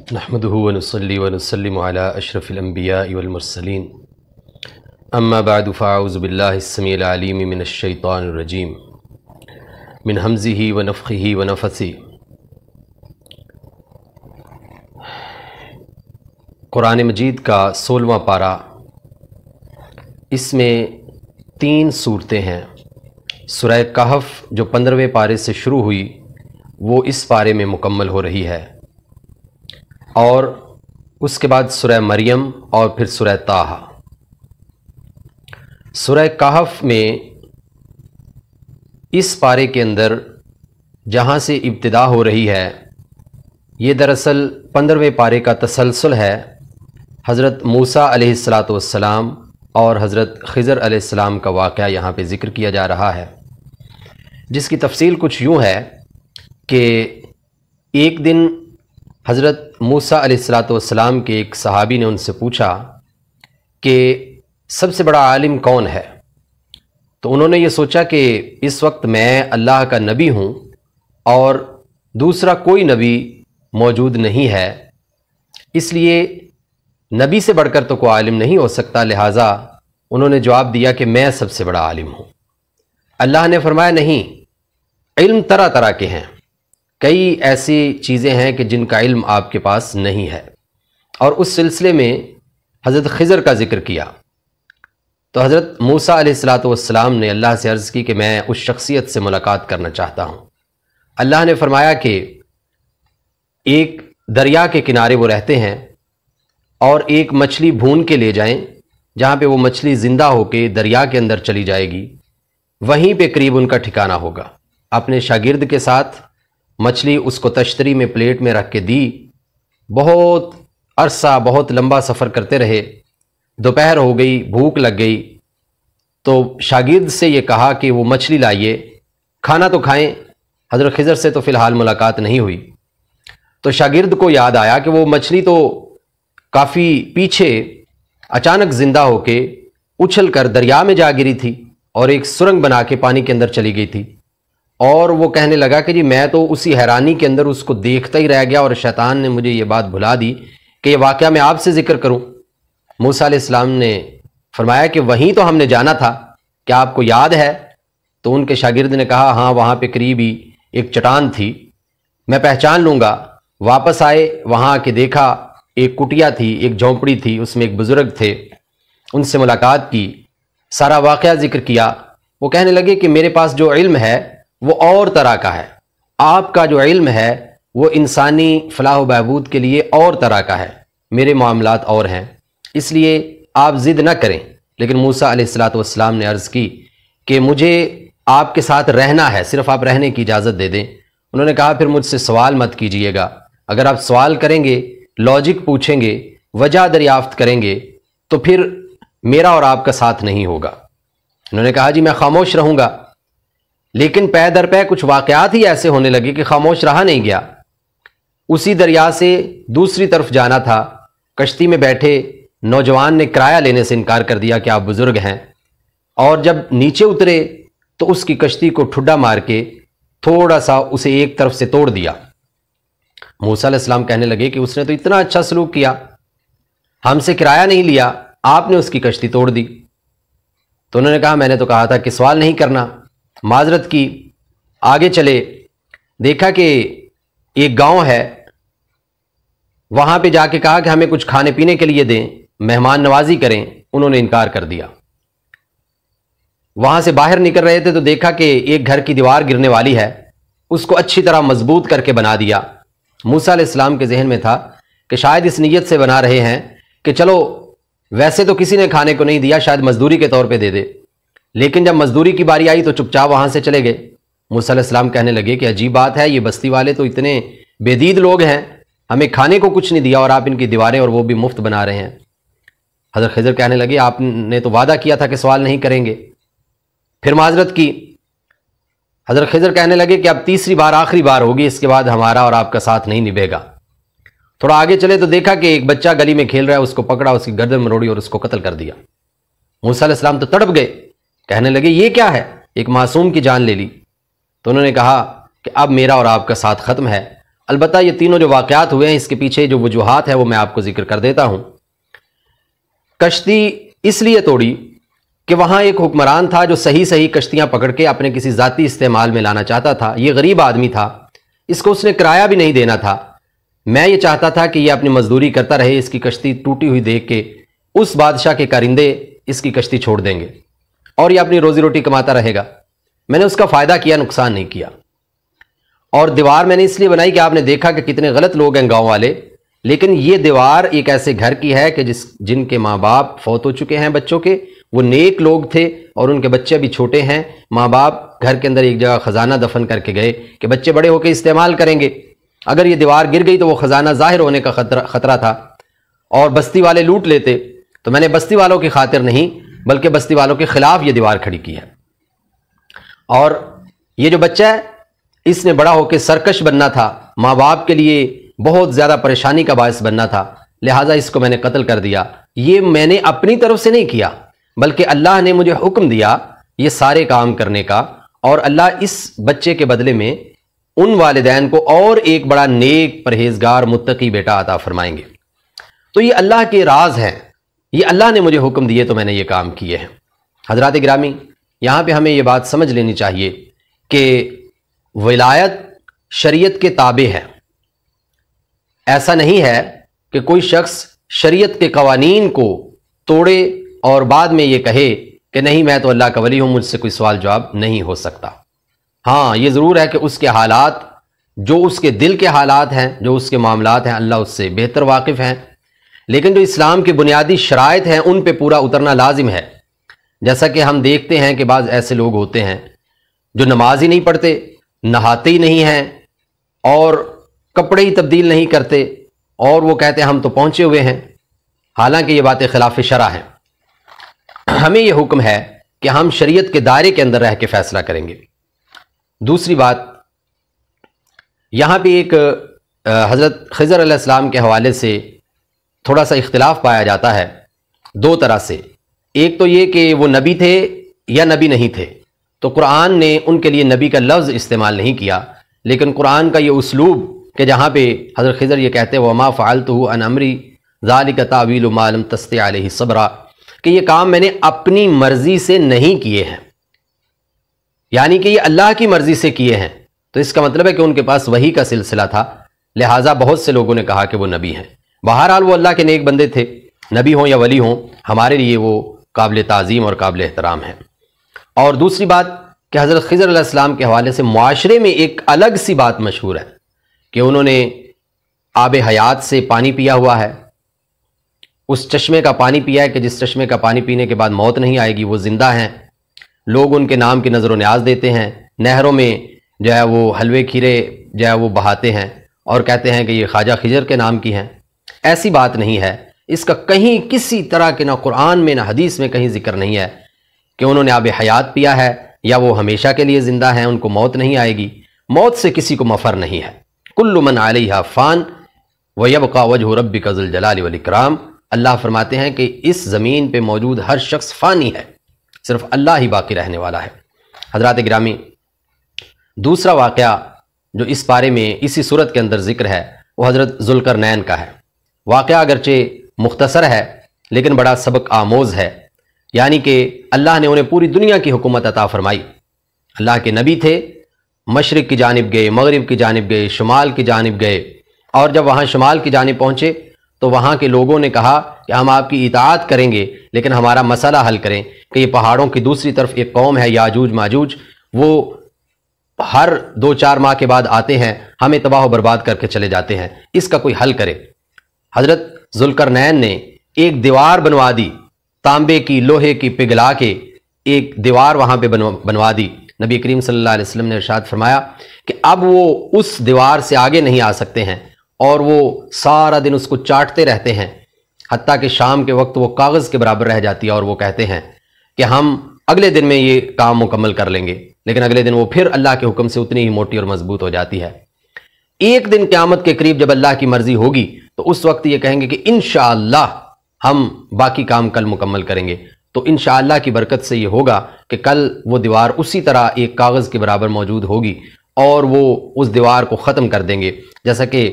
نحمده ونصلي ونسلم على أشرف الأنبياء والمرسلين أما بعد فأعوذ بالله السميع العليم من الشيطان الرجيم من همزه ونفخه ونفثه۔ قرآن مجید کا 16واں پارہ، اس میں 3 صورتیں ہیں۔ سورہ کہف جو 15ویں پارے سے شروع ہوئی وہ اس پارے میں مکمل ہو رہی ہے، اور اس کے بعد سورہ مریم اور پھر سورہ طٰہٰ۔ سورہ کہف میں اس پارے کے اندر جہاں سے ابتدا ہو رہی ہے، یہ دراصل 15ویں پارے کا تسلسل ہے۔ حضرت موسیٰ علیہ السلام اور حضرت خضر علیہ السلام کا واقعہ یہاں پہ ذکر کیا جا رہا ہے، جس کی تفصیل کچھ یوں ہے کہ ایک دن حضرت موسیٰ علیہ السلام کے ایک صحابی نے ان سے پوچھا کہ سب سے بڑا عالم کون ہے؟ تو انہوں نے یہ سوچا کہ اس وقت میں اللہ کا نبی ہوں اور دوسرا کوئی نبی موجود نہیں ہے، اس لیے نبی سے بڑھ کر تو کوئی عالم نہیں ہو سکتا، لہٰذا انہوں نے جواب دیا کہ میں سب سے بڑا عالم ہوں۔ اللہ نے فرمایا نہیں، علم طرح طرح کے ہیں، کئی ایسی چیزیں ہیں کہ جن کا علم آپ کے پاس نہیں ہے، اور اس سلسلے میں حضرت خضر کا ذکر کیا۔ تو حضرت موسیٰ علیہ السلام نے اللہ سے عرض کی کہ میں اس شخصیت سے ملاقات کرنا چاہتا ہوں۔ اللہ نے فرمایا کہ ایک دریا کے کنارے وہ رہتے ہیں، اور ایک مچھلی بھون کے لے جائیں، جہاں پہ وہ مچھلی زندہ ہو کے دریا کے اندر چلی جائے گی، وہیں پہ قریب ان کا ٹھکانہ ہوگا۔ اپنے شاگرد کے ساتھ مچھلی اس کو تشتری میں پلیٹ میں رکھ کے دی، بہت عرصہ بہت لمبا سفر کرتے رہے، دوپہر ہو گئی، بھوک لگ گئی، تو شاگرد سے یہ کہا کہ وہ مچھلی لائیے، کھانا تو کھائیں۔ حضرت خضر سے تو فی الحال ملاقات نہیں ہوئی، تو شاگرد کو یاد آیا کہ وہ مچھلی تو کافی پیچھے اچانک زندہ ہو کے اچھل کر دریا میں جا گری تھی اور ایک سرنگ بنا کے پانی کے اندر چلی گئی تھی، اور وہ کہنے لگا کہ جی میں تو اسی حیرانی کے اندر اس کو دیکھتا ہی رہ گیا، اور شیطان نے مجھے یہ بات بھلا دی کہ یہ واقعہ میں آپ سے ذکر کروں۔ موسیٰ علیہ السلام نے فرمایا کہ وہیں تو ہم نے جانا تھا، کیا آپ کو یاد ہے؟ تو ان کے شاگرد نے کہا ہاں، وہاں پہ قریب ہی ایک چٹان تھی، میں پہچان لوں گا۔ واپس آئے، وہاں آ کے دیکھا ایک کٹیا تھی، ایک جھونپڑی تھی، اس میں ایک بزرگ تھے، ان سے ملاقات کی، سارا واقعہ ذکر کیا۔ وہ کہنے لگے کہ میرے پاس جو علم ہے وہ اور طرح کا ہے، آپ کا جو علم ہے وہ انسانی فلاح و بہبود کے لیے اور طرح کا ہے، میرے معاملات اور ہیں، اس لیے آپ ضد نہ کریں۔ لیکن موسیٰ علیہ السلام نے عرض کی کہ مجھے آپ کے ساتھ رہنا ہے، صرف آپ رہنے کی اجازت دے دیں۔ انہوں نے کہا پھر مجھ سے سوال مت کیجئے گا، اگر آپ سوال کریں گے، لاجک پوچھیں گے، وجہ دریافت کریں گے، تو پھر میرا اور آپ کا ساتھ نہیں ہوگا۔ انہوں نے کہا جی میں خاموش رہوں گا، لیکن پے در پے کچھ واقعات ہی ایسے ہونے لگے کہ خاموش رہا نہیں گیا۔ اسی دریا سے دوسری طرف جانا تھا، کشتی میں بیٹھے نوجوان نے کرایہ لینے سے انکار کر دیا کہ آپ بزرگ ہیں، اور جب نیچے اترے تو اس کی کشتی کو ٹھڈا مار کے تھوڑا سا اسے ایک طرف سے توڑ دیا۔ موسیٰ علیہ السلام کہنے لگے کہ اس نے تو اتنا اچھا سلوک کیا، ہم سے کرایہ نہیں لیا، آپ نے اس کی کشتی توڑ دی۔ تو انہوں نے کہا میں نے تو کہا تھا کہ سوال نہیں کرنا، معذرت کی۔ آگے چلے، دیکھا کہ ایک گاؤں ہے، وہاں پہ جا کے کہا کہ ہمیں کچھ کھانے پینے کے لیے دیں، مہمان نوازی کریں، انہوں نے انکار کر دیا۔ وہاں سے باہر نکل رہے تھے تو دیکھا کہ ایک گھر کی دیوار گرنے والی ہے، اس کو اچھی طرح مضبوط کر کے بنا دیا۔ موسیٰ علیہ السلام کے ذہن میں تھا کہ شاید اس نیت سے بنا رہے ہیں کہ چلو ویسے تو کسی نے کھانے کو نہیں دیا، شاید مزدوری کے طور پہ دے دے، لیکن جب مزدوری کی باری آئی تو چپ چاپ وہاں سے چلے گئے۔ موسیٰ علیہ السلام کہنے لگے کہ عجیب بات ہے، یہ بستی والے تو اتنے بے دید لوگ ہیں، ہمیں کھانے کو کچھ نہیں دیا اور آپ ان کی دیواریں اور وہ بھی مفت بنا رہے ہیں۔ حضرت خضر کہنے لگے آپ نے تو وعدہ کیا تھا کہ سوال نہیں کریں گے، پھر معذرت کی۔ حضرت خضر کہنے لگے کہ اب تیسری بار آخری بار ہوگی، اس کے بعد ہمارا اور آپ کا ساتھ نہیں نبھے گا۔ تھوڑا آگے چلے تو دیکھا کہ ایک بچہ گلی میں کھیل رہا ہے، اس کو پکڑا، اس کی گردن مروڑی اور اس کو قتل کر دیا۔ موسیٰ علیہ السلام تو تڑپ گئے، کہنے لگے یہ کیا ہے، ایک معصوم کی جان لے لی۔ تو انہوں نے کہا کہ اب میرا اور آپ کا ساتھ ختم ہے، البتہ یہ تینوں جو واقعات ہوئے ہیں اس کے پیچھے جو وجوہات ہیں وہ میں آپ کو ذکر کر دیتا ہوں۔ کشتی اس لیے توڑی کہ وہاں ایک حکمران تھا جو صحیح کشتیاں پکڑ کے اپنے کسی ذاتی استعمال میں لانا چاہتا تھا۔ یہ غریب آدمی تھا، اس کو اس نے کرایہ بھی نہیں دینا تھا۔ میں یہ چاہتا تھا کہ یہ اپنی مزدوری کرتا رہے، اس کی کشتی ٹوٹی ہوئی دیکھ کے اس بادشاہ کے کارندے اس کی کشتی چھوڑ دیں گے اور یہ اپنی روزی روٹی کماتا رہے گا۔ میں نے اس کا فائدہ کیا، نقصان نہیں کیا۔ اور دیوار میں نے اس لیے بنائی کہ آپ نے دیکھا کہ کتنے غلط لوگ ہیں گاؤں والے، لیکن یہ دیوار ایک ایسے گھر کی ہے کہ جن کے ماں باپ فوت ہو چکے ہیں بچوں کے، وہ نیک لوگ تھے اور ان کے بچے بھی چھوٹے ہیں، ماں باپ گھر کے اندر ایک جگہ خزانہ دفن کر کے گئے کہ بچے بڑے ہو کے استعمال کریں گے۔ اگر یہ دیوار گر گئی تو وہ خزانہ ظاہر ہونے کا خطرہ تھا اور بستی والے لوٹ لیتے، تو میں نے بستی والوں کی خاطر نہیں بلکہ بستی والوں کے خلاف یہ دیوار کھڑی کی ہے۔ اور یہ جو بچہ ہے اس نے بڑا ہو کے سرکش بننا تھا، ماں باپ کے لیے بہت زیادہ پریشانی کا باعث بننا تھا، لہٰذا اس کو میں نے قتل کر دیا۔ یہ میں نے اپنی طرف سے نہیں کیا بلکہ اللہ نے مجھے حکم دیا یہ سارے کام کرنے کا، اور اللہ اس بچے کے بدلے میں ان والدین کو اور ایک بڑا نیک پرہیزگار متقی بیٹا عطا فرمائیں گے۔ تو یہ اللہ کے راز ہیں، یہ اللہ نے مجھے حکم دیے تو میں نے یہ کام کیے ہیں۔ حضرات گرامی، یہاں پہ ہمیں یہ بات سمجھ لینی چاہیے کہ ولایت شریعت کے تابع ہے۔ ایسا نہیں ہے کہ کوئی شخص شریعت کے قوانین کو توڑے اور بعد میں یہ کہے کہ نہیں میں تو اللہ کا ولی ہوں، مجھ سے کوئی سوال جواب نہیں ہو سکتا۔ ہاں یہ ضرور ہے کہ اس کے حالات، جو اس کے دل کے حالات ہیں، جو اس کے معاملات ہیں، اللہ اس سے بہتر واقف ہیں، لیکن جو اسلام کی بنیادی شرائط ہیں ان پہ پورا اترنا لازم ہے۔ جیسا کہ ہم دیکھتے ہیں کہ بعض ایسے لوگ ہوتے ہیں جو نماز ہی نہیں پڑھتے، نہاتے ہی نہیں ہیں اور کپڑے ہی تبدیل نہیں کرتے، اور وہ کہتے ہیں ہم تو پہنچے ہوئے ہیں، حالانکہ یہ باتیں خلاف شرع ہیں۔ ہمیں یہ حکم ہے کہ ہم شریعت کے دائرے کے اندر رہ کے فیصلہ کریں گے۔ دوسری بات، یہاں پہ ایک حضرت خضر علیہ السلام کے حوالے سے تھوڑا سا اختلاف پایا جاتا ہے دو طرح سے۔ ایک تو یہ کہ وہ نبی تھے یا نبی نہیں تھے، تو قرآن نے ان کے لیے نبی کا لفظ استعمال نہیں کیا، لیکن قرآن کا یہ اسلوب کہ جہاں پہ حضرت خضر یہ کہتے وَمَا فَعَلْتُهُ عَنْ أَمْرِي ذَلِكَ تَأْوِيلُ مَا لَمْ تَسْطِع عَلَيْهِ صَبْرًا، کہ یہ کام میں نے اپنی مرضی سے نہیں کیے ہیں، یعنی کہ یہ اللہ کی مرضی سے کیے ہیں، تو اس کا مطلب ہے کہ ان کے پاس وحی کا سلسلہ تھا، لہٰذا بہت سے لوگوں نے کہا کہ وہ نبی ہیں۔ بہرحال وہ اللہ کے نیک بندے تھے، نبی ہوں یا ولی ہوں، ہمارے لیے وہ قابل تعظیم اور قابل احترام ہیں۔ اور دوسری بات کہ حضرت خضر علیہ السلام کے حوالے سے معاشرے میں ایک الگ سی بات مشہور ہے کہ انہوں نے آب حیات سے پانی پیا ہوا ہے، اس چشمے کا پانی پیا ہے کہ جس چشمے کا پانی پینے کے بعد موت نہیں آئے گی، وہ زندہ ہیں، لوگ ان کے نام کی نظر و نیاز دیتے ہیں، نہروں میں جو ہے وہ حلوے کھیرے جو ہے وہ بہاتے ہیں اور کہتے ہیں کہ یہ خواجہ خضر کے نام کی ہیں۔ ایسی بات نہیں ہے، اس کا کہیں کسی طرح کے نہ قرآن میں نہ حدیث میں کہیں ذکر نہیں ہے کہ انہوں نے آب حیات پیا ہے یا وہ ہمیشہ کے لیے زندہ ہیں، ان کو موت نہیں آئے گی۔ موت سے کسی کو مفر نہیں ہے۔ کل من علیہا فان ویبقى وجہ ربک ذو الجلال والاکرام، اللہ فرماتے ہیں کہ اس زمین پہ موجود ہر شخص فانی ہے، صرف اللہ ہی باقی رہنے والا ہے۔ حضرات گرامی، دوسرا واقعہ جو اس بارے میں اسی صورت کے اندر ذکر ہے وہ حضرت ذوالقرنین کا ہے۔ واقعہ اگرچہ مختصر ہے لیکن بڑا سبق آموز ہے، یعنی کہ اللہ نے انہیں پوری دنیا کی حکومت عطا فرمائی۔ اللہ کے نبی تھے، مشرق کی جانب گئے، مغرب کی جانب گئے، شمال کی جانب گئے، اور جب وہاں شمال کی جانب پہنچے تو وہاں کے لوگوں نے کہا کہ ہم آپ کی اطاعت کریں گے لیکن ہمارا مسئلہ حل کریں کہ یہ پہاڑوں کی دوسری طرف ایک قوم ہے یاجوج ماجوج، وہ ہر 2-4 ماہ کے بعد آتے ہیں، ہمیں تباہ و برباد کر کے چلے جاتے ہیں، اس کا کوئی حل کرے۔ حضرت ذوالقرنین نے ایک دیوار بنوا دی، تانبے کی، لوہے کی پگھلا کے ایک دیوار وہاں پہ بنوا دی۔ نبی کریم صلی اللہ علیہ وسلم نے ارشاد فرمایا کہ اب وہ اس دیوار سے آگے نہیں آ سکتے ہیں، اور وہ سارا دن اس کو چاٹتے رہتے ہیں، حتیٰ کہ شام کے وقت وہ کاغذ کے برابر رہ جاتی ہے، اور وہ کہتے ہیں کہ ہم اگلے دن میں یہ کام مکمل کر لیں گے، لیکن اگلے دن وہ پھر اللہ کے حکم سے اتنی ہی موٹی اور مضبوط ہو جاتی ہے۔ ایک دن قیامت کے قریب جب اللہ کی مرضی ہوگی تو اس وقت یہ کہیں گے کہ انشاءاللہ ہم باقی کام کل مکمل کریں گے، تو انشاءاللہ کی برکت سے یہ ہوگا کہ کل وہ دیوار اسی طرح ایک کاغذ کے برابر موجود ہوگی، اور وہ اس دیوار کو ختم کر دیں گے۔ جیسا کہ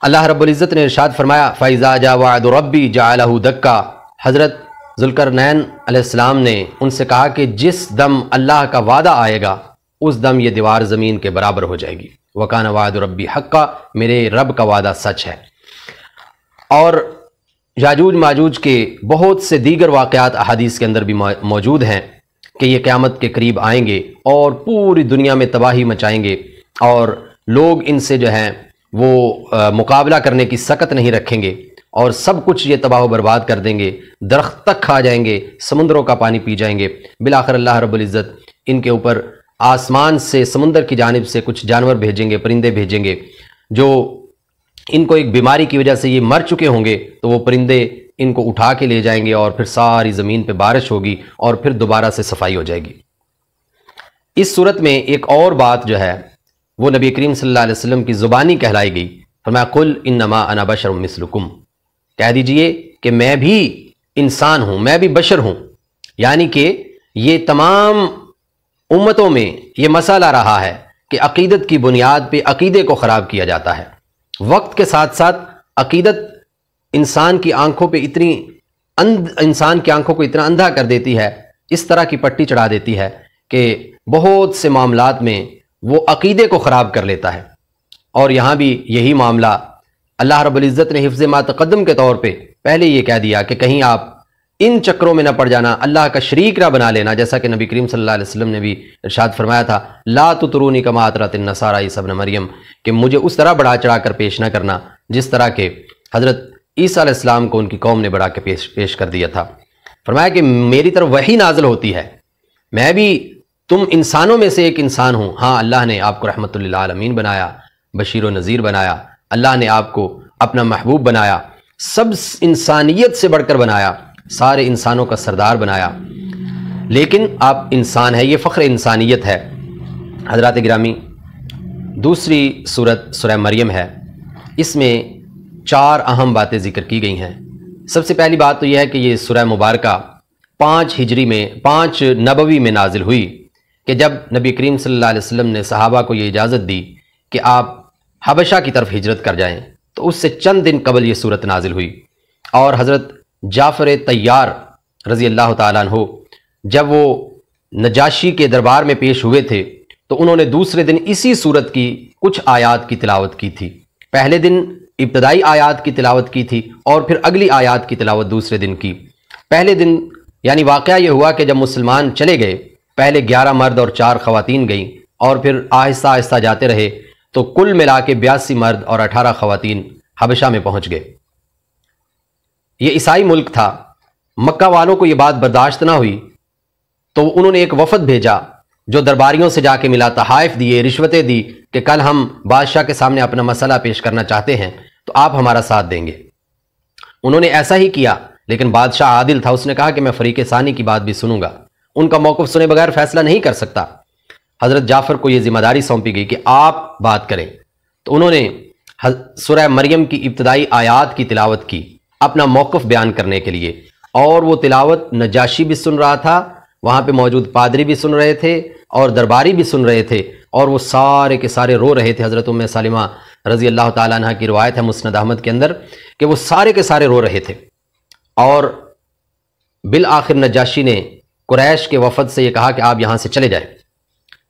اللہ رب العزت نے ارشاد فرمایا فَإِذَا جَاءَ وَعْدُ رَبِّي جَعَلَهُ دَكَّا، حضرت ذوالقرنین علیہ السلام نے ان سے کہا کہ جس دم اللہ کا وعدہ آئے گا اس دم یہ دیوار زمین کے برابر ہو جائے گی۔ وَكَانَ وَعْدُ رَبِّي حَقًّا، میرے رب کا وعدہ سچ ہے۔ اور یاجوج ماجوج کے بہت سے دیگر واقعات احادیث کے اندر بھی موجود ہیں کہ یہ قیامت کے قریب آئیں گے اور پوری دنیا میں تباہی مچائیں گے، اور لوگ ان سے جو ہیں وہ مقابلہ کرنے کی سکت نہیں رکھیں گے، اور سب کچھ یہ تباہ و برباد کر دیں گے، درخت تک کھا جائیں گے، سمندروں کا پانی پی جائیں گے۔ بالآخر اللہ رب العزت ان کے اوپر آسمان سے سمندر کی جانب سے کچھ جانور بھیجیں گے، پرندے بھیجیں گے، جو ان کو ایک بیماری کی وجہ سے یہ مر چکے ہوں گے، تو وہ پرندے ان کو اٹھا کے لے جائیں گے، اور پھر ساری زمین پہ بارش ہوگی اور پھر دوبارہ سے صفائی ہو جائے گی۔ اس صورت میں ایک اور بات جو ہے وہ نبی کریم صلی اللہ علیہ وسلم کی زبانی کہلائی گئی۔ فرمایا قل انما انا بشر مثلکم، کہہ دیجئے کہ میں بھی انسان ہوں، میں بھی بشر ہوں۔ یعنی کہ یہ تمام امتوں میں یہ مسئلہ رہا ہے کہ عقیدت کی بنیاد پہ عقیدے کو خراب کیا جاتا ہے۔ وقت کے ساتھ ساتھ عقیدت انسان کی آنکھوں کو اتنا اندھا کر دیتی ہے، اس طرح کی پٹی چڑھا دیتی ہے کہ بہت سے معاملات میں وہ عقیدے کو خراب کر لیتا ہے۔ اور یہاں بھی یہی معاملہ اللہ رب العزت نے حفظ ما تقدم کے طور پہ پہلے یہ کہہ دیا کہ کہیں آپ ان چکروں میں نہ پڑ جانا، اللہ کا شریک نہ بنا لینا، جیسا کہ نبی کریم صلی اللہ علیہ وسلم نے بھی ارشاد فرمایا تھا لا تطرونی کما اطرت النصارى عیسی ابن مریم، کہ مجھے اس طرح بڑھا چڑھا کر پیش نہ کرنا جس طرح کہ حضرت عیسیٰ علیہ السلام کو ان کی قوم نے بڑھا کے پیش کر دیا تھا۔ فرمایا کہ میری طرف وحی نازل ہوتی ہے، میں بھی تم انسانوں میں سے ایک انسان ہوں۔ ہاں اللہ نے آپ کو رحمت للعالمین بنایا، بشیر و نذیر بنایا، اللہ نے آپ کو اپنا محبوب بنایا، سب انسانیت سے بڑھ کر بنایا، سارے انسانوں کا سردار بنایا، لیکن آپ انسان ہیں، یہ فخر انسانیت ہے۔ حضرات گرامی، دوسری صورت سورہ مریم ہے، اس میں 4 اہم باتیں ذکر کی گئی ہیں۔ سب سے پہلی بات تو یہ ہے کہ یہ سورہ مبارکہ 5 نبوی میں نازل ہوئی، کہ جب نبی کریم صلی اللہ علیہ وسلم نے صحابہ کو یہ اجازت دی کہ آپ حبشہ کی طرف ہجرت کر جائیں، تو اس سے چند دن قبل یہ صورت نازل ہوئی۔ اور حضرت جعفر طیار رضی اللہ تعالیٰ عنہ جب وہ نجاشی کے دربار میں پیش ہوئے تھے تو انہوں نے دوسرے دن اسی صورت کی کچھ آیات کی تلاوت کی تھی۔ پہلے دن ابتدائی آیات کی تلاوت کی تھی اور پھر اگلی آیات کی تلاوت دوسرے دن کی۔ پہلے دن یعنی واقعہ یہ ہوا کہ جب مسلمان چلے گئے، پہلے 11 مرد اور 4 خواتین گئیں، اور پھر آہستہ آہستہ جاتے رہے تو کل ملا کے 82 مرد اور 18 خواتین حبشہ میں پہنچ گئے۔ یہ عیسائی ملک تھا، مکہ والوں کو یہ بات برداشت نہ ہوئی تو انہوں نے ایک وفد بھیجا جو درباریوں سے جا کے ملا، تحائف دیے، رشوتیں دی کہ کل ہم بادشاہ کے سامنے اپنا مسئلہ پیش کرنا چاہتے ہیں تو آپ ہمارا ساتھ دیں گے۔ انہوں نے ایسا ہی کیا، لیکن بادشاہ عادل تھا، اس نے کہا کہ میں فریق ثانی کی بات بھی سنوں گا، ان کا موقف سنے بغیر فیصلہ نہیں کر سکتا۔ حضرت جعفر کو یہ ذمہ داری سونپی گئی کہ آپ بات کریں، تو انہوں نے سورہ مریم کی ابتدائی آیات کی تلاوت کی اپنا موقف بیان کرنے کے لیے، اور وہ تلاوت نجاشی بھی سن رہا تھا، وہاں پہ موجود پادری بھی سن رہے تھے اور درباری بھی سن رہے تھے، اور وہ سارے کے سارے رو رہے تھے۔ حضرت ام سلمہ رضی اللہ تعالیٰ عنہ کی روایت ہے مسند احمد کے اندر کہ وہ سارے کے سارے رو رہے تھے، اور بالآخر نجاشی نے قریش کے وفد سے یہ کہا کہ آپ یہاں سے چلے جائیں،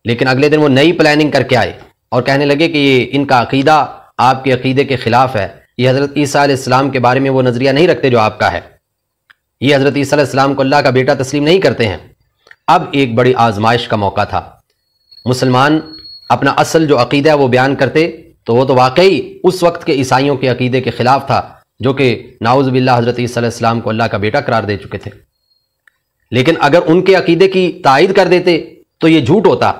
لیکن اگلے دن وہ نئی پلاننگ کر کے آئے اور کہنے لگے کہ یہ ان کا عقیدہ آپ کے عقیدے کے خلاف ہے، یہ حضرت عیسیٰ علیہ السلام کے بارے میں وہ نظریہ نہیں رکھتے جو آپ کا ہے، یہ حضرت عیسیٰ علیہ السلام کو اللہ کا بیٹا تسلیم نہیں کرتے ہیں۔ اب ایک بڑی آزمائش کا موقع تھا، مسلمان اپنا اصل جو عقیدہ ہے وہ بیان کرتے تو وہ تو واقعی اس وقت کے عیسائیوں کے عقیدے کے خلاف تھا، جو کہ نعوذ باللہ حضرت عیسیٰ علیہ السلام کو اللہ کا بیٹا قرار دے چکے تھے۔ لیکن اگر ان کے عقیدے کی تائید کر دیتے تو یہ جھوٹ ہوتا،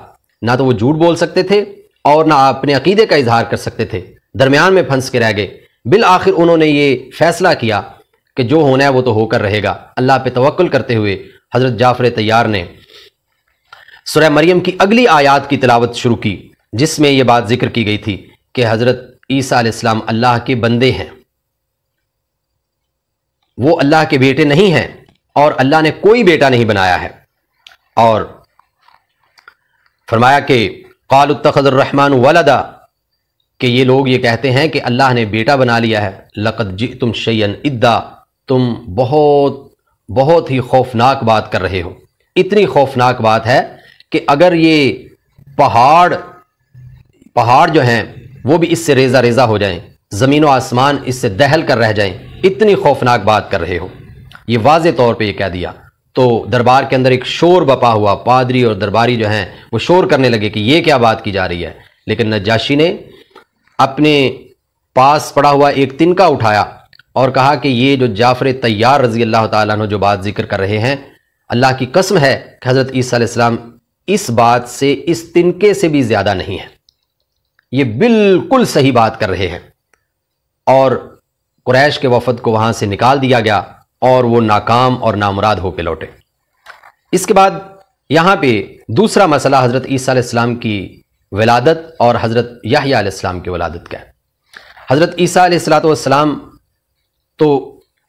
نہ تو وہ جھوٹ بول سکتے تھے اور نہ اپنے عقیدے کا اظہار کر سکتے تھے، درمیان میں پھنس کے رہ گئے۔ بالآخر انہوں نے یہ فیصلہ کیا کہ جو ہونا ہے وہ تو ہو کر رہے گا۔ اللہ پہ توکل کرتے ہوئے حضرت جعفر طیار نے سورہ مریم کی اگلی آیات کی تلاوت شروع کی، جس میں یہ بات ذکر کی گئی تھی کہ حضرت عیسیٰ علیہ السلام اللہ کے بندے ہیں، وہ اللہ کے بیٹے نہیں ہیں، اور اللہ نے کوئی بیٹا نہیں بنایا ہے۔ اور فرمایا کہ قالوا اتخذ الرحمن ولدا، کہ یہ لوگ یہ کہتے ہیں کہ اللہ نے بیٹا بنا لیا ہے، لقد جئتم شیئا ادا، تم بہت ہی خوفناک بات کر رہے ہو۔ اتنی خوفناک بات ہے کہ اگر یہ پہاڑ جو ہیں وہ بھی اس سے ریزہ ریزہ ہو جائیں، زمین و آسمان اس سے دہل کر رہ جائیں، اتنی خوفناک بات کر رہے ہو۔ یہ واضح طور پہ یہ کہہ دیا تو دربار کے اندر ایک شور بپا ہوا، پادری اور درباری جو ہیں وہ شور کرنے لگے کہ یہ کیا بات کی جا رہی ہے۔ لیکن نجاشی نے اپنے پاس پڑا ہوا ایک تنکا اٹھایا اور کہا کہ یہ جو جعفر طیار رضی اللہ تعالیٰ عنہ جو بات ذکر کر رہے ہیں، اللہ کی قسم ہے کہ حضرت عیسیٰ علیہ السلام اس بات سے، اس تنکے سے بھی زیادہ نہیں ہے، یہ بالکل صحیح بات کر رہے ہیں۔ اور قریش کے وفد کو وہاں سے نکال دیا گیا اور وہ ناکام اور نامراد ہو کے لوٹے۔ اس کے بعد یہاں پہ دوسرا مسئلہ حضرت عیسیٰ علیہ السلام کی ولادت اور حضرت یحییٰ علیہ السلام کی ولادت کا ہے۔ حضرت عیسیٰ علیہ السلام تو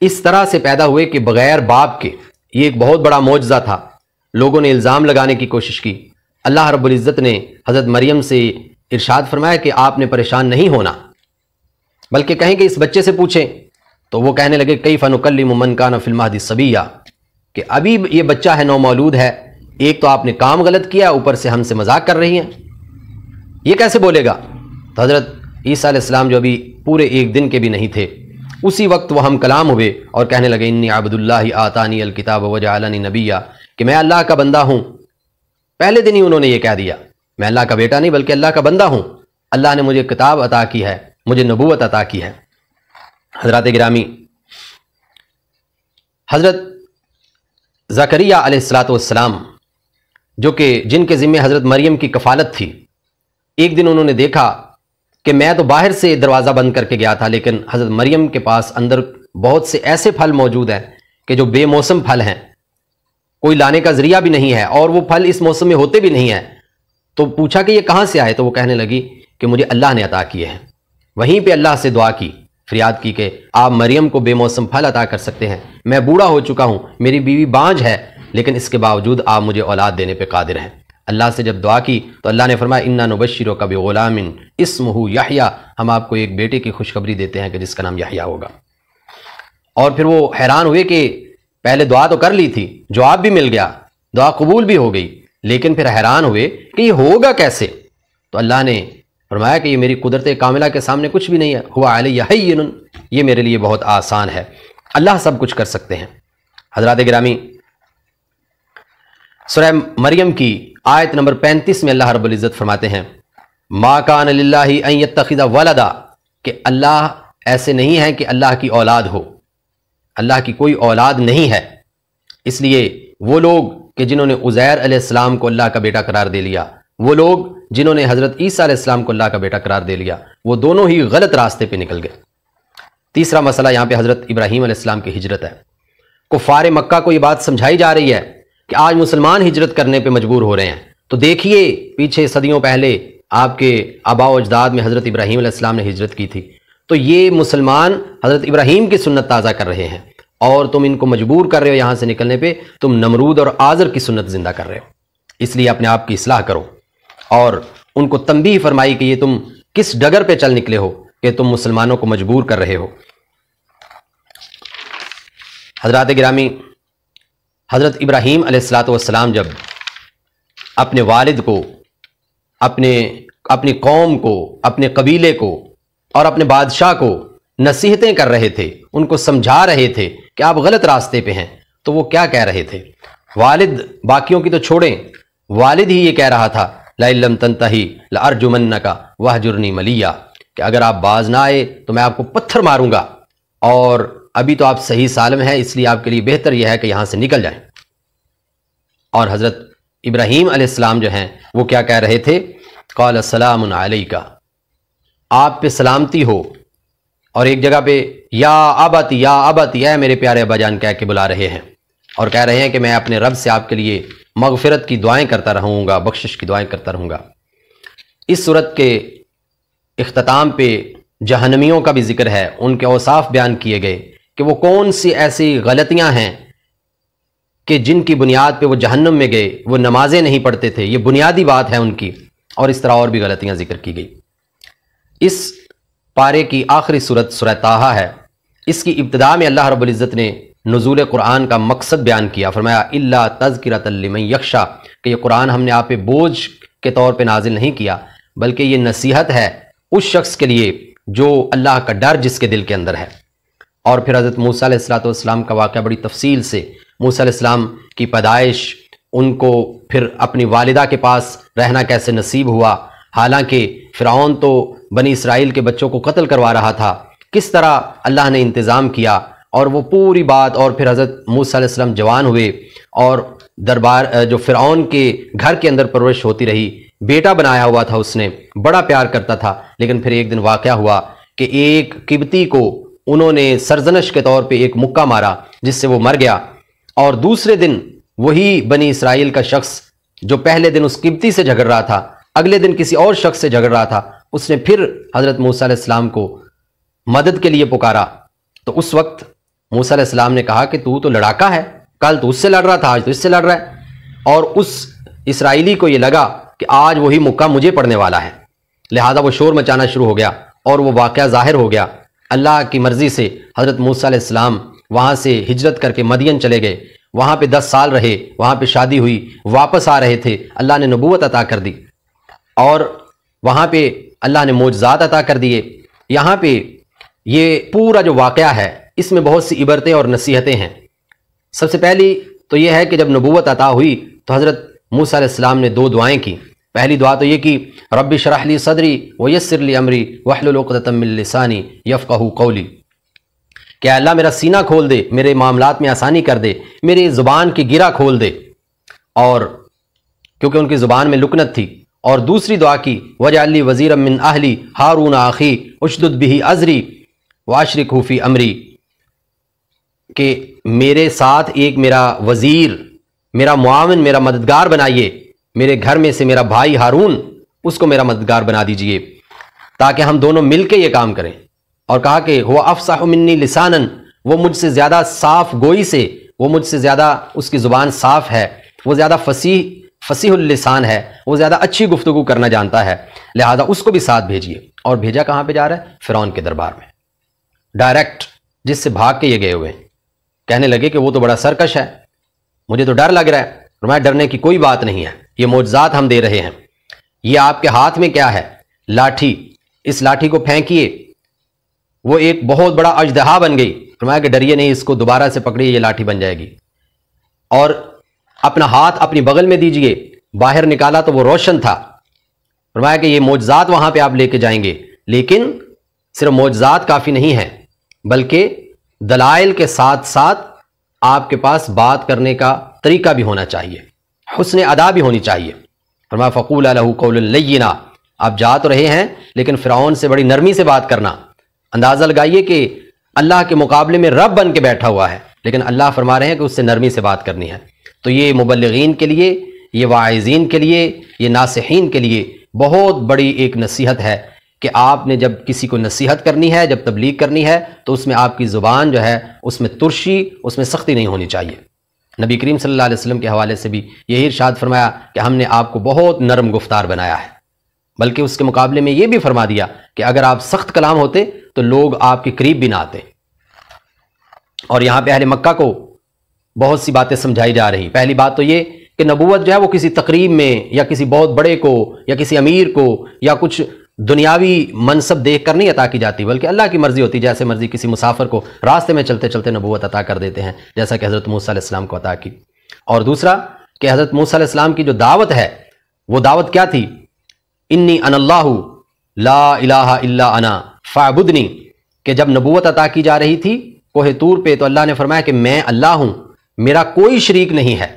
اس طرح سے پیدا ہوئے کہ بغیر باپ کے، یہ ایک بہت بڑا معجزہ تھا۔ لوگوں نے الزام لگانے کی کوشش کی، اللہ رب العزت نے حضرت مریم سے ارشاد فرمایا کہ آپ نے پریشان نہیں ہونا، بلکہ کہیں کہ اس بچے سے پوچھیں، تو وہ کہنے لگے کیف نکلم من کان فی المہد صبیا، کہ ابھی یہ بچہ ہے، نومولود ہے، ایک تو آپ نے کام غلط کیا، اوپر سے ہم سے مذاق کر رہی ہیں، یہ کیسے بولے گا؟ تو حضرت عیسیٰ علیہ السلام جو ابھی پورے ایک دن کے بھی نہیں تھے، اسی وقت وہ ہم کلام ہوئے اور کہنے لگے انی عبد اللہ آتانی الکتاب وجعلنی نبیا، کہ میں اللہ کا بندہ ہوں۔ پہلے دن ہی انہوں نے یہ کہہ دیا، میں اللہ کا بیٹا نہیں بلکہ اللہ کا بندہ ہوں، اللہ نے مجھے کتاب عطا کی ہے، مجھے نبوت عطا کی ہے۔ حضرات گرامی، حضرت زکریا علیہ السلام جو کہ جن کے ذمہ حضرت مریم کی کفالت تھی، ایک دن انہوں نے دیکھا کہ میں تو باہر سے دروازہ بند کر کے گیا تھا، لیکن حضرت مریم کے پاس اندر بہت سے ایسے پھل موجود ہیں کہ جو بے موسم پھل ہیں، کوئی لانے کا ذریعہ بھی نہیں ہے، اور وہ پھل اس موسم میں ہوتے بھی نہیں ہیں۔ تو پوچھا کہ یہ کہاں سے آئے؟ تو وہ کہنے لگی کہ مجھے اللہ نے عطا کیے ہیں۔ وہیں پہ اللہ سے دعا کی، فریاد کی کہ آپ مریم کو بے موسم پھل عطا کر سکتے ہیں، میں بوڑھا ہو چکا ہوں، میری بیوی بانجھ ہے، لیکن اس کے باوجود آپ مجھے اولاد دینے پہ قادر ہیں۔ اللہ سے جب دعا کی تو اللہ نے فرمایا انا نبشرک بغلام اسمہ یحییٰ، ہم آپ کو ایک بیٹے کی خوشخبری دیتے ہیں کہ جس کا نام یحییٰ ہوگا۔ اور پھر وہ حیران ہوئے کہ پہلے دعا تو کر لی تھی، جواب بھی مل گیا، دعا قبول بھی ہو گئی، لیکن پھر حیران ہوئے کہ یہ ہوگا کیسے؟ تو اللہ نے فرمایا کہ یہ میری قدرت کاملہ کے سامنے کچھ بھی نہیں ہے، ہوا علی ہین، یہ میرے لیے بہت آسان ہے، اللہ سب کچھ کر سکتے ہیں۔ حضرات گرامی، سورہ مریم کی آیت نمبر 35 میں اللہ رب العزت فرماتے ہیں ما کان للہ ان یتخذ ولدا، کہ اللہ ایسے نہیں ہے کہ اللہ کی اولاد ہو، اللہ کی کوئی اولاد نہیں ہے۔ اس لیے وہ لوگ کہ جنہوں نے عزیر علیہ السلام کو اللہ کا بیٹا قرار دے لیا، وہ لوگ جنہوں نے حضرت عیسیٰ علیہ السلام کو اللہ کا بیٹا قرار دے لیا، وہ دونوں ہی غلط راستے پہ نکل گئے۔ تیسرا مسئلہ یہاں پہ حضرت ابراہیم علیہ السلام کی ہجرت ہے۔ کفار مکہ کو یہ بات سمجھائی جا رہی ہے کہ آج مسلمان ہجرت کرنے پہ مجبور ہو رہے ہیں، تو دیکھیے پیچھے صدیوں پہلے آپ کے آباء و اجداد میں حضرت ابراہیم علیہ السلام نے ہجرت کی تھی، تو یہ مسلمان حضرت ابراہیم کی سنت تازہ کر رہے ہیں، اور تم ان کو مجبور کر رہے ہو یہاں سے نکلنے پہ، تم نمرود اور آزر کی سنت زندہ کر رہے ہو۔ اس لیے اپنے آپ کی اصلاح کرو، اور ان کو تنبیہ فرمائی کہ یہ تم کس ڈگر پہ چل نکلے ہو کہ تم مسلمانوں کو مجبور کر رہے ہو۔ حضرات گرامی، حضرت ابراہیم علیہ السلام جب اپنے والد کو، اپنی قوم کو، اپنے قبیلے کو اور اپنے بادشاہ کو نصیحتیں کر رہے تھے، ان کو سمجھا رہے تھے کہ آپ غلط راستے پہ ہیں، تو وہ کیا کہہ رہے تھے؟ والد باقیوں کی تو چھوڑیں، والد ہی یہ کہہ رہا تھا لَئِن لَّمْ تَنْتَهِ لَأَرْجُمَنَّكَ وَاهْجُرْنِي مَلِيًّا، کہ اگر آپ باز نہ آئے تو میں آپ کو پتھر ماروں گا، اور ابھی تو آپ صحیح سالم ہیں، اس لیے آپ کے لیے بہتر یہ ہے کہ یہاں سے نکل جائیں۔ اور حضرت ابراہیم علیہ السلام جو ہیں وہ کیا کہہ رہے تھے؟ قال السلام علیکہ، آپ پہ سلامتی ہو، اور ایک جگہ پہ یا ابت یا ابت، یا میرے پیارے ابا جان کہہ کے بلا رہے ہیں، اور کہہ رہے ہیں کہ میں اپنے رب سے آپ کے لیے مغفرت کی دعائیں کرتا رہوں گا، بخشش کی دعائیں کرتا رہوں گا۔ اس صورت کے اختتام پہ جہنمیوں کا بھی ذکر ہے، ان کے اوصاف بیان کیے گئے کہ وہ کون سی ایسی غلطیاں ہیں کہ جن کی بنیاد پہ وہ جہنم میں گئے، وہ نمازیں نہیں پڑھتے تھے، یہ بنیادی بات ہے ان کی، اور اس طرح اور بھی غلطیاں ذکر کی گئی۔ اس پارے کی آخری صورت سورہ طٰہٰ ہے۔ اس کی ابتدا میں اللہ رب العزت نے نزول قرآن کا مقصد بیان کیا، فرمایا الا تذکرۃ لمن یخشی، کہ یہ قرآن ہم نے آپ پہ بوجھ کے طور پہ نازل نہیں کیا، بلکہ یہ نصیحت ہے اس شخص کے لیے جو اللہ کا ڈر جس کے دل کے اندر ہے۔ اور پھر حضرت موسیٰ علیہ السلام کا واقعہ بڑی تفصیل سے، موسیٰ علیہ السلام کی پیدائش، ان کو پھر اپنی والدہ کے پاس رہنا کیسے نصیب ہوا، حالانکہ فرعون تو بنی اسرائیل کے بچوں کو قتل کروا رہا تھا، کس طرح اللہ نے انتظام کیا، اور وہ پوری بات۔ اور پھر حضرت موسیٰ علیہ السلام جوان ہوئے اور دربار جو فرعون کے گھر کے اندر پرورش ہوتی رہی، بیٹا بنایا ہوا تھا، اس نے بڑا پیار کرتا تھا، لیکن پھر ایک دن واقعہ ہوا کہ ایک قبطی کو انہوں نے سرزنش کے طور پہ ایک مکہ مارا جس سے وہ مر گیا، اور دوسرے دن وہی بنی اسرائیل کا شخص جو پہلے دن اس قبطی سے جھگڑ رہا تھا، اگلے دن کسی اور شخص سے جھگڑ رہا تھا، اس نے پھر حضرت موسیٰ علیہ السلام کو مدد کے لیے پکارا۔ تو اس وقت موسیٰ علیہ السلام نے کہا کہ تو لڑاکا ہے، کل تو اس سے لڑ رہا تھا، آج تو اس سے لڑ رہا ہے، اور اس اسرائیلی کو یہ لگا کہ آج وہی مکہ مجھے پڑنے والا ہے، لہذا وہ شور مچانا شروع ہو گیا اور وہ واقعہ ظاہر ہو گیا۔ اللہ کی مرضی سے حضرت موسیٰ علیہ السلام وہاں سے ہجرت کر کے مدین چلے گئے، وہاں پہ 10 سال رہے، وہاں پہ شادی ہوئی، واپس آ رہے تھے، اللہ نے نبوت عطا کر دی، اور وہاں پہ اللہ نے معجزات عطا کر دیے۔ یہاں پہ یہ پورا جو واقعہ ہے اس میں بہت سی عبرتیں اور نصیحتیں ہیں۔ سب سے پہلی تو یہ ہے کہ جب نبوت عطا ہوئی تو حضرت موسیٰ علیہ السلام نے 2 دعائیں کی۔ پہلی دعا تو یہ کی رب اشرح لی صدری ویسر لی امری واحلل عقدۃ من لسانی یفقہوا قولی، کہ اللہ میرا سینہ کھول دے، میرے معاملات میں آسانی کر دے، میری زبان کی گرہ کھول دے، اور کیونکہ ان کی زبان میں لکنت تھی۔ اور دوسری دعا کی وجعل لی وزیرا من اہلی ہارون اخی اشدد بہ ازری واشرکہ فی امری، کہ میرے ساتھ ایک میرا وزیر، میرا معاون، میرا مددگار بنائیے، میرے گھر میں سے میرا بھائی ہارون، اس کو میرا مددگار بنا دیجئے تاکہ ہم دونوں مل کے یہ کام کریں۔ اور کہا کہ ہوا افصح منی لسانا، وہ مجھ سے زیادہ صاف گوئی سے، وہ مجھ سے زیادہ اس کی زبان صاف ہے، وہ زیادہ فصیح اللسان ہے، وہ زیادہ اچھی گفتگو کرنا جانتا ہے، لہذا اس کو بھی ساتھ بھیجیے۔ اور بھیجا کہاں پہ جا رہا ہے؟ فرعون کے دربار میں ڈائریکٹ، جس سے بھاگ کے یہ گئے ہوئے ہیں۔ کہنے لگے کہ وہ تو بڑا سرکش ہے، مجھے تو ڈر لگ رہا ہے۔ فرمایا ڈرنے کی کوئی بات نہیں ہے، یہ معجزات ہم دے رہے ہیں۔ یہ آپ کے ہاتھ میں کیا ہے؟ لاٹھی، اس لاٹھی کو پھینکیے، وہ ایک بہت بڑا اژدہا بن گئی۔ فرمایا کہ ڈریے نہیں، اس کو دوبارہ سے پکڑیے، یہ لاٹھی بن جائے گی۔ اور اپنا ہاتھ اپنی بغل میں دیجئے، باہر نکالا تو وہ روشن تھا۔ فرمایا کہ یہ معجزات وہاں پہ آپ لے کے جائیں گے، لیکن صرف معجزات کافی نہیں ہیں، بلکہ دلائل کے ساتھ ساتھ آپ کے پاس بات کرنے کا طریقہ بھی ہونا چاہیے، حسن ادا بھی ہونی چاہیے۔ فرمایا فقولا لہ قولا لینا، آپ جا تو رہے ہیں لیکن فرعون سے بڑی نرمی سے بات کرنا۔ اندازہ لگائیے کہ اللہ کے مقابلے میں رب بن کے بیٹھا ہوا ہے، لیکن اللہ فرما رہے ہیں کہ اس سے نرمی سے بات کرنی ہے۔ تو یہ مبلغین کے لیے، یہ واعظین کے لیے، یہ ناصحین کے لیے بہت بڑی ایک نصیحت ہے کہ آپ نے جب کسی کو نصیحت کرنی ہے، جب تبلیغ کرنی ہے، تو اس میں آپ کی زبان جو ہے اس میں ترشی، اس میں سختی نہیں ہونی چاہیے۔ نبی کریم صلی اللہ علیہ وسلم کے حوالے سے بھی یہی ارشاد فرمایا کہ ہم نے آپ کو بہت نرم گفتار بنایا ہے، بلکہ اس کے مقابلے میں یہ بھی فرما دیا کہ اگر آپ سخت کلام ہوتے تو لوگ آپ کے قریب بھی نہ آتے۔ اور یہاں پہ اہل مکہ کو بہت سی باتیں سمجھائی جا رہی۔ پہلی بات تو یہ کہ نبوت جو ہے وہ کسی تقریب میں یا کسی بہت بڑے کو یا کسی امیر کو یا کچھ دنیاوی منصب دیکھ کر نہیں عطا کی جاتی، بلکہ اللہ کی مرضی ہوتی، جیسے مرضی کسی مسافر کو راستے میں چلتے چلتے نبوت عطا کر دیتے ہیں، جیسا کہ حضرت موسیٰ علیہ السلام کو عطا کی۔ اور دوسرا کہ حضرت موسیٰ علیہ السلام کی جو دعوت ہے وہ دعوت کیا تھی؟ انی انا اللہ لا الہ الا انا فاعبدنی، کہ جب نبوت عطا کی جا رہی تھی کوہ طور پہ تو اللہ نے فرمایا کہ میں اللہ ہوں، میرا کوئی شریک نہیں ہے،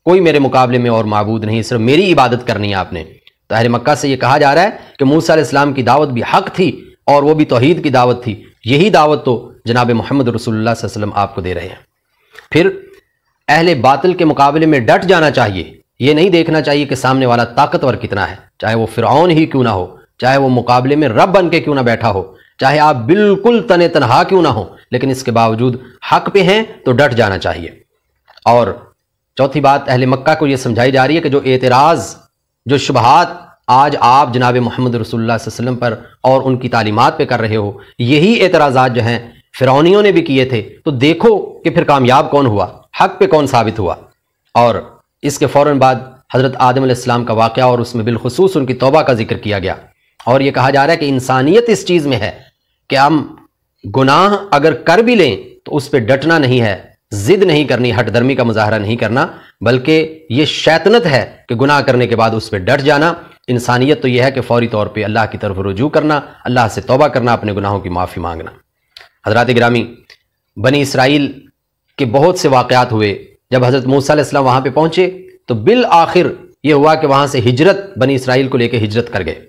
کوئی میرے مقابلے میں اور معبود نہیں، صرف میری عبادت کرنی ہے آپ نے۔ تو اہل مکہ سے یہ کہا جا رہا ہے کہ موسیٰ علیہ السلام کی دعوت بھی حق تھی اور وہ بھی توحید کی دعوت تھی، یہی دعوت تو جناب محمد رسول اللہ صلی اللہ علیہ وسلم آپ کو دے رہے ہیں۔ پھر اہل باطل کے مقابلے میں ڈٹ جانا چاہیے، یہ نہیں دیکھنا چاہیے کہ سامنے والا طاقتور کتنا ہے، چاہے وہ فرعون ہی کیوں نہ ہو، چاہے وہ مقابلے میں رب بن کے کیوں نہ بیٹھا ہو، چاہے آپ بالکل تن تنہا کیوں نہ ہو، لیکن اس کے باوجود حق پہ ہیں تو ڈٹ جانا چاہیے۔ اور چوتھی بات اہل مکہ کو یہ سمجھائی جا رہی ہے کہ جو اعتراض، جو شبہات آج آپ جناب محمد رسول اللہ صلی اللہ علیہ وسلم پر اور ان کی تعلیمات پہ کر رہے ہو، یہی اعتراضات جو ہیں فرعونیوں نے بھی کیے تھے، تو دیکھو کہ پھر کامیاب کون ہوا، حق پہ کون ثابت ہوا۔ اور اس کے فوراً بعد حضرت آدم علیہ السلام کا واقعہ اور اس میں بالخصوص ان کی توبہ کا ذکر کیا گیا، اور یہ کہا جا رہا ہے کہ انسانیت اس چیز میں ہے کہ ہم گناہ اگر کر بھی لیں تو اس پہ ڈٹنا نہیں ہے، ضد نہیں کرنی، ہٹ درمی کا مظاہرہ نہیں کرنا، بلکہ یہ شیطنت ہے کہ گناہ کرنے کے بعد اس پہ ڈٹ جانا۔ انسانیت تو یہ ہے کہ فوری طور پہ اللہ کی طرف رجوع کرنا، اللہ سے توبہ کرنا، اپنے گناہوں کی معافی مانگنا۔ حضرات گرامی، بنی اسرائیل کے بہت سے واقعات ہوئے۔ جب حضرت موسیٰ علیہ السلام وہاں پہ پہنچے تو بالآخر یہ ہوا کہ وہاں سے ہجرت، بنی اسرائیل کو لے کے ہجرت کر گئے،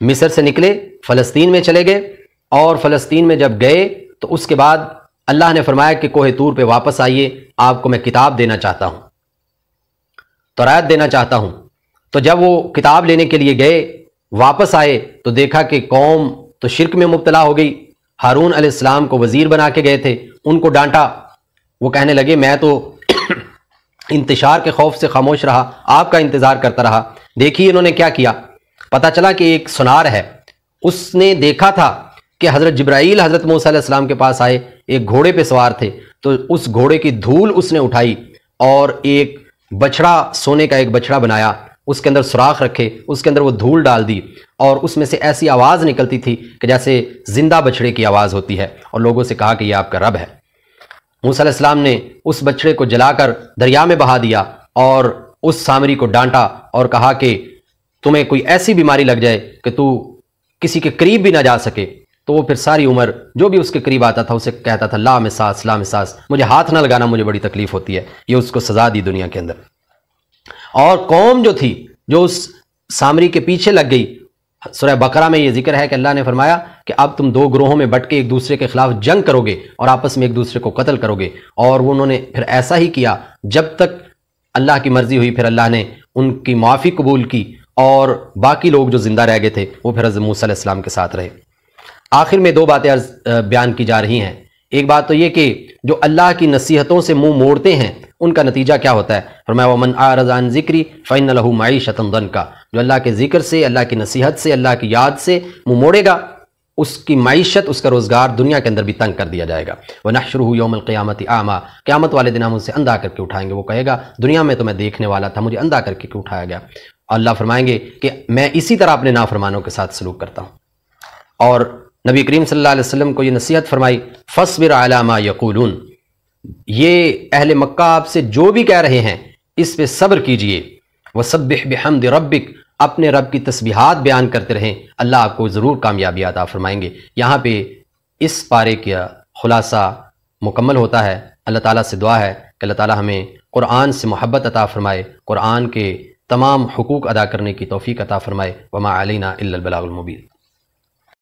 مصر سے نکلے، فلسطین میں چلے گئے، اور فلسطین میں جب گئے تو اس کے بعد اللہ نے فرمایا کہ کوہ طور پہ واپس آئیے، آپ کو میں کتاب دینا چاہتا ہوں، تورات دینا چاہتا ہوں۔ تو جب وہ کتاب لینے کے لیے گئے، واپس آئے تو دیکھا کہ قوم تو شرک میں مبتلا ہو گئی۔ ہارون علیہ السلام کو وزیر بنا کے گئے تھے، ان کو ڈانٹا، وہ کہنے لگے میں تو انتشار کے خوف سے خاموش رہا، آپ کا انتظار کرتا رہا۔ دیکھیے انہوں نے کیا کیا، پتہ چلا کہ ایک سنار ہے، اس نے دیکھا تھا کہ حضرت جبرائیل حضرت موسیٰ علیہ السلام کے پاس آئے، ایک گھوڑے پہ سوار تھے، تو اس گھوڑے کی دھول اس نے اٹھائی اور ایک بچڑا، سونے کا ایک بچڑا بنایا، اس کے اندر سوراخ رکھے، اس کے اندر وہ دھول ڈال دی، اور اس میں سے ایسی آواز نکلتی تھی کہ جیسے زندہ بچڑے کی آواز ہوتی ہے، اور لوگوں سے کہا کہ یہ آپ کا رب ہے۔ موسیٰ علیہ السلام نے اس بچڑے کو جلا کر دریا میں بہا دیا، اور اس سامری کو ڈانٹا اور کہا کہ تمہیں کوئی ایسی بیماری لگ جائے کہ تو کسی کے قریب بھی نہ جا سکے، تو وہ پھر ساری عمر جو بھی اس کے قریب آتا تھا اسے کہتا تھا لا مساس لا مساس، مجھے ہاتھ نہ لگانا، مجھے بڑی تکلیف ہوتی ہے۔ یہ اس کو سزا دی دنیا کے اندر۔ اور قوم جو تھی جو اس سامری کے پیچھے لگ گئی، سورہ بقرہ میں یہ ذکر ہے کہ اللہ نے فرمایا کہ اب تم دو گروہوں میں بٹ کے ایک دوسرے کے خلاف جنگ کرو گے اور آپس میں ایک دوسرے کو قتل کرو گے، اور وہ انہوں نے پھر ایسا ہی کیا جب تک اللہ کی مرضی ہوئی، پھر اللہ نے ان کی معافی قبول کی، اور باقی لوگ جو زندہ رہ گئے تھے وہ پھر حضرت موسیٰ علیہ السلام کے ساتھ رہے۔ آخر میں دو باتیں بیان کی جا رہی ہیں۔ ایک بات تو یہ کہ جو اللہ کی نصیحتوں سے منہ موڑتے ہیں ان کا نتیجہ کیا ہوتا ہے؟ فرمایا وَمَنْ أَعْرَضَ عَنْ ذِكْرِي فَإِنَّ لَهُ مَعِيشَةً ضَنْكًا، جو اللہ کے ذکر سے، اللہ کی نصیحت سے، اللہ کی یاد سے منہ موڑے گا، اس کی معیشت، اس کا روزگار دنیا کے اندر بھی تنگ کر دیا جائے گا۔ وَنَحْشُرُهُ يَوْمَ الْقِيَامَةِ أَعْمَىٰ، قیامت والے دن ہم اسے اندھا کر کے اٹھائیں گے۔ وہ کہے گا دنیا میں تو میں دیکھنے والا تھا، مجھے اندھا کر کے کیوں اٹھایا گیا؟ اللہ فرمائیں گے کہ میں اسی طرح اپنے نافرمانوں کے ساتھ سلوک کرتا ہوں۔ اور نبی کریم صلی اللہ علیہ وسلم کو یہ نصیحت فرمائی فَاصْبِرْ عَلَىٰ مَا يَقُولُونَ، یہ اہل مکہ آپ سے جو بھی کہہ رہے ہیں اس پہ صبر کیجئے۔ وَسَبِّحْ بِحَمْدِ رَبِّكَ، اپنے رب کی تسبیحات بیان کرتے رہیں، اللہ آپ کو ضرور کامیابی عطا فرمائیں گے۔ یہاں پہ اس پارے کا خلاصہ مکمل ہوتا ہے۔ اللہ تعالیٰ سے دعا ہے کہ اللہ تعالیٰ ہمیں قرآن سے محبت عطا فرمائے، قرآن کے تمام حقوق ادا کرنے کی توفیق عطا فرمائے۔ وما علینا الا البلاغ المبین۔